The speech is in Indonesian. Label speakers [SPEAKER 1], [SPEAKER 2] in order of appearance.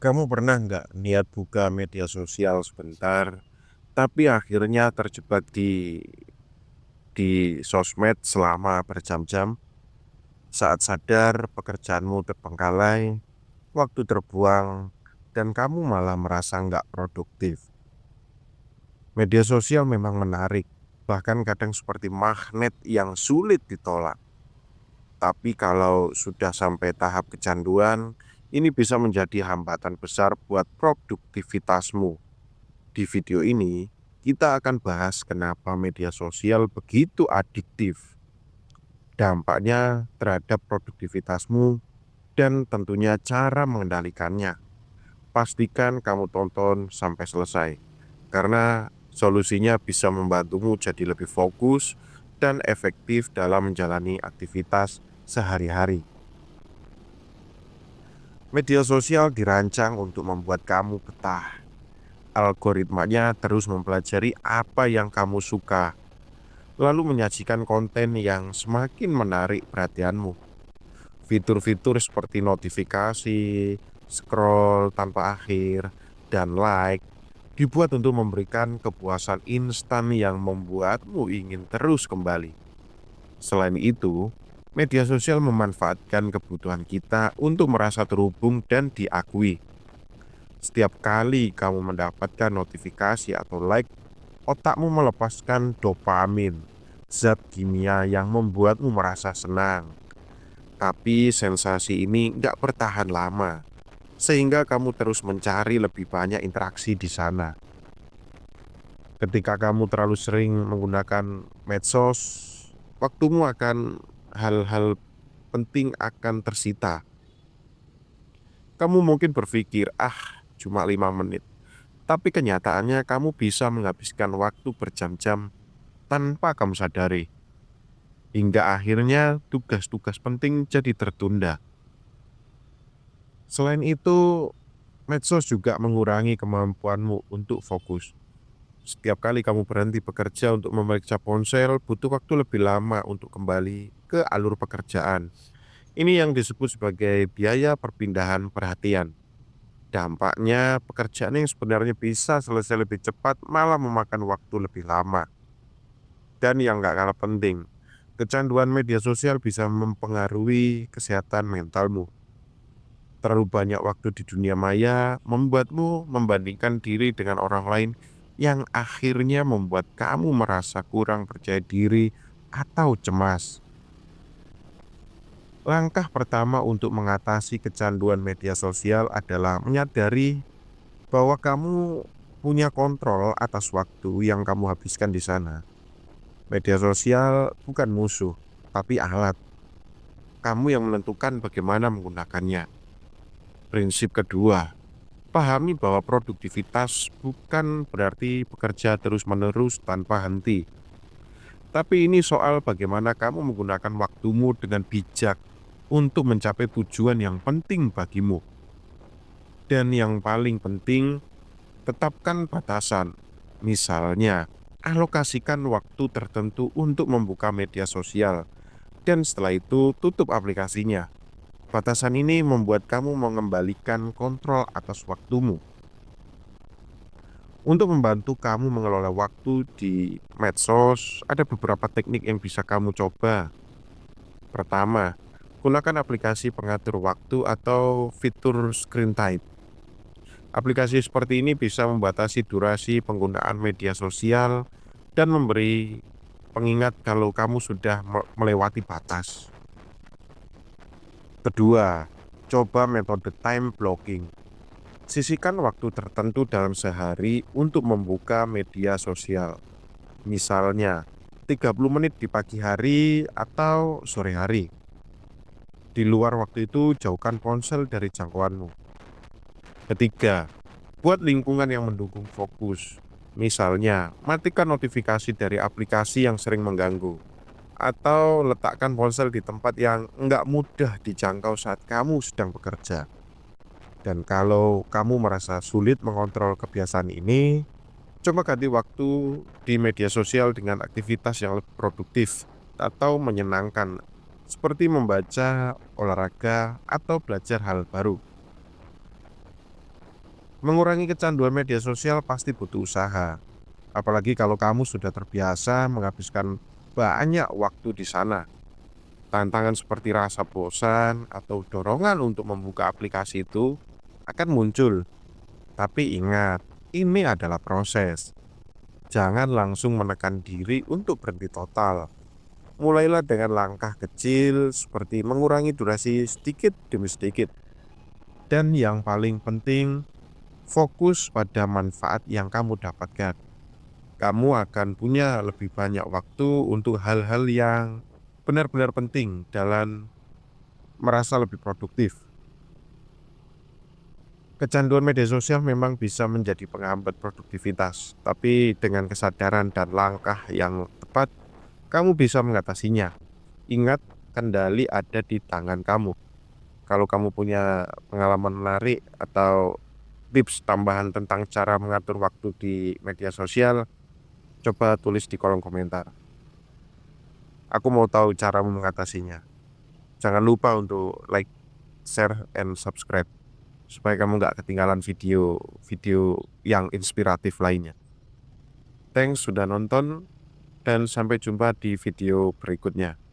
[SPEAKER 1] Kamu pernah nggak niat buka media sosial sebentar, tapi akhirnya terjebak di sosmed selama berjam-jam? Saat sadar pekerjaanmu terbengkalai, waktu terbuang, dan kamu malah merasa nggak produktif. Media sosial memang menarik, bahkan kadang seperti magnet yang sulit ditolak. Tapi kalau sudah sampai tahap kecanduan, ini bisa menjadi hambatan besar buat produktivitasmu. Di video ini, kita akan bahas kenapa media sosial begitu adiktif, dampaknya terhadap produktivitasmu, dan tentunya cara mengendalikannya. Pastikan kamu tonton sampai selesai, karena solusinya bisa membantumu jadi lebih fokus dan efektif dalam menjalani aktivitas sehari-hari. Media sosial dirancang untuk membuat kamu betah. Algoritmanya terus mempelajari apa yang kamu suka, lalu menyajikan konten yang semakin menarik perhatianmu. Fitur-fitur seperti notifikasi, scroll tanpa akhir, dan like dibuat untuk memberikan kepuasan instan yang membuatmu ingin terus kembali. Selain itu, media sosial memanfaatkan kebutuhan kita untuk merasa terhubung dan diakui. Setiap kali kamu mendapatkan notifikasi atau like, otakmu melepaskan dopamin, zat kimia yang membuatmu merasa senang. Tapi sensasi ini nggak bertahan lama, sehingga kamu terus mencari lebih banyak interaksi di sana. Ketika kamu terlalu sering menggunakan medsos, waktumu akan hal-hal penting akan tersita. Kamu mungkin berpikir, cuma 5 menit. Tapi kenyataannya kamu bisa menghabiskan waktu berjam-jam tanpa kamu sadari. Hingga akhirnya tugas-tugas penting jadi tertunda. Selain itu, medsos juga mengurangi kemampuanmu untuk fokus. Setiap kali kamu berhenti bekerja untuk memeriksa ponsel, butuh waktu lebih lama untuk kembali ke alur pekerjaan. Ini yang disebut sebagai biaya perpindahan perhatian. Dampaknya, pekerjaan yang sebenarnya bisa selesai lebih cepat malah memakan waktu lebih lama. Dan yang gak kalah penting, kecanduan media sosial bisa mempengaruhi kesehatan mentalmu. Terlalu banyak waktu di dunia maya membuatmu membandingkan diri dengan orang lain yang akhirnya membuat kamu merasa kurang percaya diri atau cemas. Langkah pertama untuk mengatasi kecanduan media sosial adalah menyadari bahwa kamu punya kontrol atas waktu yang kamu habiskan di sana. Media sosial bukan musuh, tapi alat. Kamu yang menentukan bagaimana menggunakannya. Prinsip kedua, pahami bahwa produktivitas bukan berarti bekerja terus-menerus tanpa henti. Tapi ini soal bagaimana kamu menggunakan waktumu dengan bijak untuk mencapai tujuan yang penting bagimu. Dan yang paling penting, tetapkan batasan. Misalnya, alokasikan waktu tertentu untuk membuka media sosial, dan setelah itu tutup aplikasinya. Batasan ini membuat kamu mengembalikan kontrol atas waktumu. Untuk membantu kamu mengelola waktu di medsos, ada beberapa teknik yang bisa kamu coba. Pertama, gunakan aplikasi pengatur waktu atau fitur screen time. Aplikasi seperti ini bisa membatasi durasi penggunaan media sosial dan memberi pengingat kalau kamu sudah melewati batas. Kedua, coba metode time blocking. Sisihkan waktu tertentu dalam sehari untuk membuka media sosial. Misalnya, 30 menit di pagi hari atau sore hari. Di luar waktu itu, jauhkan ponsel dari jangkauanmu. Ketiga, buat lingkungan yang mendukung fokus. Misalnya, matikan notifikasi dari aplikasi yang sering mengganggu. Atau letakkan ponsel di tempat yang nggak mudah dijangkau saat kamu sedang bekerja. Dan kalau kamu merasa sulit mengontrol kebiasaan ini, coba ganti waktu di media sosial dengan aktivitas yang lebih produktif atau menyenangkan, seperti membaca, olahraga, atau belajar hal baru. Mengurangi kecanduan media sosial pasti butuh usaha, apalagi kalau kamu sudah terbiasa menghabiskan banyak waktu di sana. Tantangan seperti rasa bosan atau dorongan untuk membuka aplikasi itu akan muncul. Tapi ingat, ini adalah proses. Jangan langsung menekan diri untuk berhenti total. Mulailah dengan langkah kecil seperti mengurangi durasi sedikit demi sedikit. Dan yang paling penting, fokus pada manfaat yang kamu dapatkan. Kamu akan punya lebih banyak waktu untuk hal-hal yang benar-benar penting dalam merasa lebih produktif. Kecanduan media sosial memang bisa menjadi penghambat produktivitas, tapi dengan kesadaran dan langkah yang tepat, kamu bisa mengatasinya. Ingat, kendali ada di tangan kamu. Kalau kamu punya pengalaman menarik atau tips tambahan tentang cara mengatur waktu di media sosial, coba tulis di kolom komentar. Aku mau tahu caramu mengatasinya. Jangan lupa untuk like, share, and subscribe supaya kamu nggak ketinggalan video-video yang inspiratif lainnya. Thanks sudah nonton dan sampai jumpa di video berikutnya.